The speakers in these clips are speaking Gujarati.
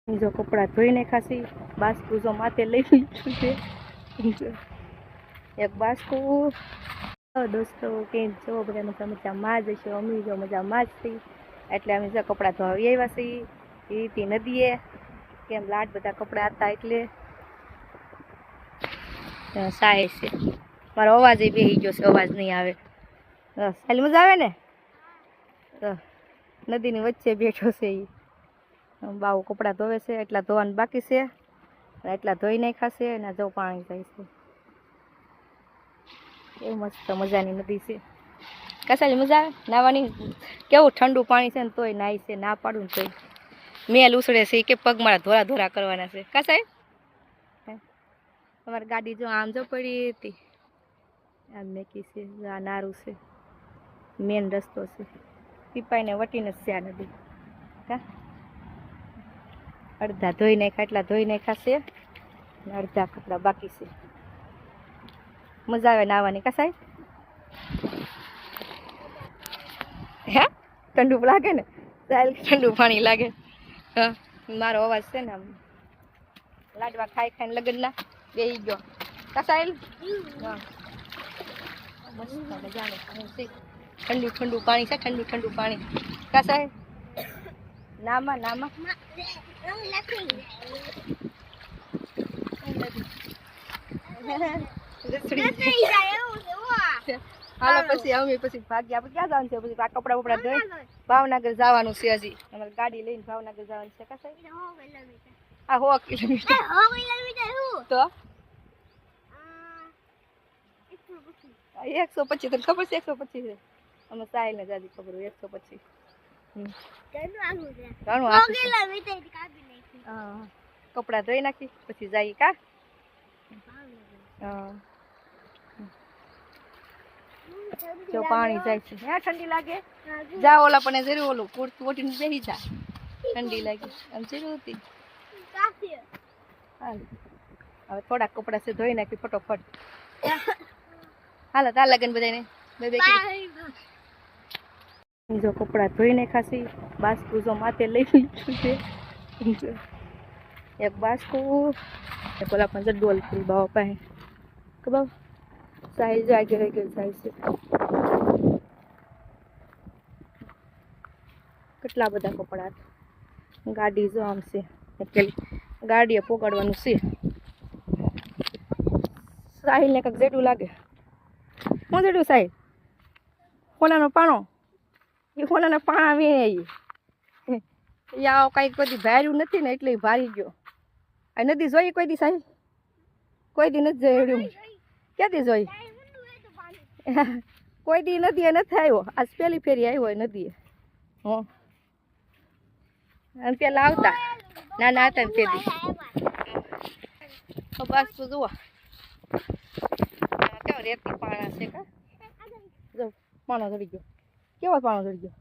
જો કપડાં ધોઈને ખાસી બાસ્કુ જો માથે લઈ લીધું છે એક બાસ્કુ દોસ્તો કેમ છો બધા મજામાં જ હશો અમે જો મજામાં જ થઈ એટલે અમે જો કપડાં ધોઈ આવ્યા છીએ એ નદીએ કેમ લાટ બધા કપડાં હતા એટલે સાહે છે મારો અવાજ એ બેસી ગયો છે અવાજ નહીં આવે ખાલી મજા આવે ને નદીની વચ્ચે બેઠો છે એ બાವು કપડાં ધોવે છે એટલા ધોવાનું બાકી છે એટલા ધોઈ નાખ્યા છે અને જો પાણી જાય છે એ મસ્ત મજાની નદી છે કસાલી મજા આવે નાવાની કેવું ઠંડુ પાણી છે ને તોય નાય છે ના પાડું ને તોય મેલ ઉછળે છે કે પગ મારા ધોરા ધોરા કરવાના છે કસાય તમારી ગાડી જો આમ જો પડી હતી આમ મેકી છે આ નારું છે મેન રસ્તો છે પીપાઈને વટીને જ છે આ નદી કા અડધા ધોઈ નાખ્યા એટલા ધોઈ નાખ્યા છે અને અડધા કપડા બાકી છે મજા આવે નાવાની કસાય હે ઠંડુ લાગે ને ચાલ ઠંડુ પાણી લાગે હા મારો અવાજ છે ને આમ લાડવા ખાઈ ખાઈને લગનના બેસી ગયો કસાયેલ હા મસ્ત મજાનું ઠંડુ ઠંડુ પાણી છે ઠંડુ ઠંડુ પાણી કસાય નામાં નામાં હાલો પછી અમે પછી ભાગ્ય આપણે ક્યાં જવાનું છે પછી આ કપડા બપડા ધોઈ ભાવનગર જવાનું છે હજી અમારે ગાડી લઈને ભાવનગર જવાનું છે કસાય હા 100 કિલોમીટર તો 125 તને ખબર છે 125 છે અમે સાહેલ ને જાજી ખબર હોય 125 હા કપડા ધોઈ નાખી પછી જઈએ કા હા જો પાણી જાય છે હા ઠંડી લાગે જા ઓલા પણ જરૂર ઓલું કુર્તું ઓટીને બેસી જા ઠંડી લાગી આમ જરૂર હતી હાલ હવે થોડાક કપડા છે ધોઈ નાખી ફટોફટ હાલો તાર લગન બધાને બે બે જો કપડાં ધોઈને ખાસી બાસ્કુ જો માથે લઈ લીધું છે એક બાસ્કુ એક ઓલા પણ ડોલ ફૂલ બાવા પાસે ખબર સાઈઝ આગે રહી ગઈ સાઈઝ છે કેટલા બધા કપડા ગાડી જો આમ છે એટલે ગાડીએ પોગાડવાનું છે સાહિલને કંઈક જેટલું લાગે હું જેટલું સાહિલ કોનાનો પાણો એ કોનાના પાણા વીણે યા કાંઈક બધી ભાર્યું નથી ને એટલે ભારી ગયો આ નદી જોઈ કોઈ દી સાહિલ કોઈ દી નથી જોયું ક્યાંથી જોઈ કોઈ દી નદીએ નથી આવ્યો આજ પહેલી ફેરી આવ્યો હોય નદીએ હં અને પેલા આવતા નાના હતા ને તેથી બસ તો જુઓ કેવો રેતી પાણા છે કા જો પાણો ચડી ગયો કેવો પાણો ચડી ગયો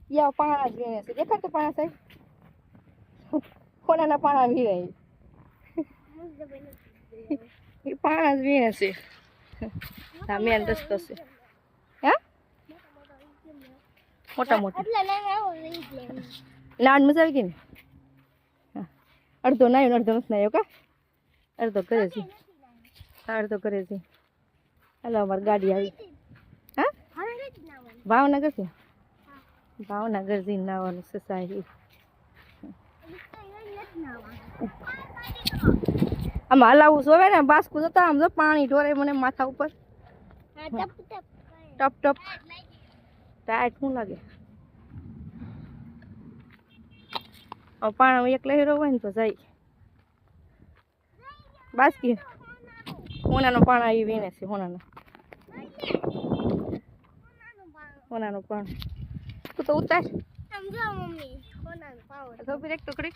યા પાણા જ વીણે છે દેખાડતો પાણા સાહેબ કોનાના પાણા વીણે એ પાણા જ વીણે છે હા મેન રસ્તો છે હે મોટા મોટા નાન મજા આવી ગઈ ને અડધો નાયો અડધો નથી નાયો કા અડધો કરે છે અડધો કરે છે હાલો અમારી ગાડી આવી હા ભાવનગર છે ભાવનગર જઈને નાવાનું છે સાહેબ આમ હલાવું જોવે ને બાસ્કુ જતા આમ જો પાણી ઢોરે મને માથા ઉપર ટપ ટપ ટાઈટ શું લાગે પાણી એક લહેરો હોય ને તો જાય બાસ્કી હોનાનો પાણા એ વીણે છે હોનાનો પાણી તું તો ઉતાર તો એક ટુકડી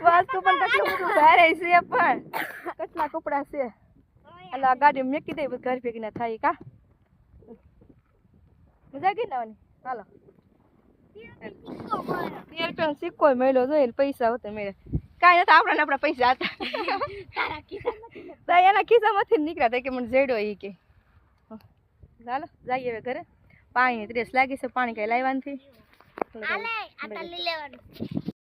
વાસ્તુ પણ કેટલું બધું ભારે છે પણ કેટલા કપડા છે એટલે આ ગાડી મેકી દે ઘર ભેગી ના થાય કા મજા ગઈ નાવાની હાલો ₹13 સિક્કો મળ્યો જોઈએ પૈસા હોતા મળે કાંઈ નથી આપણા પૈસા હતા એના ખિસ્સામાંથી નીકળ્યા હતા કે મને જેડો એ કે ચાલો જઈએ હવે ઘરે પાણીની ત્રેસ લાગી છે પાણી કઈ લાવવા નથી આલે આ તાલી લેવાનું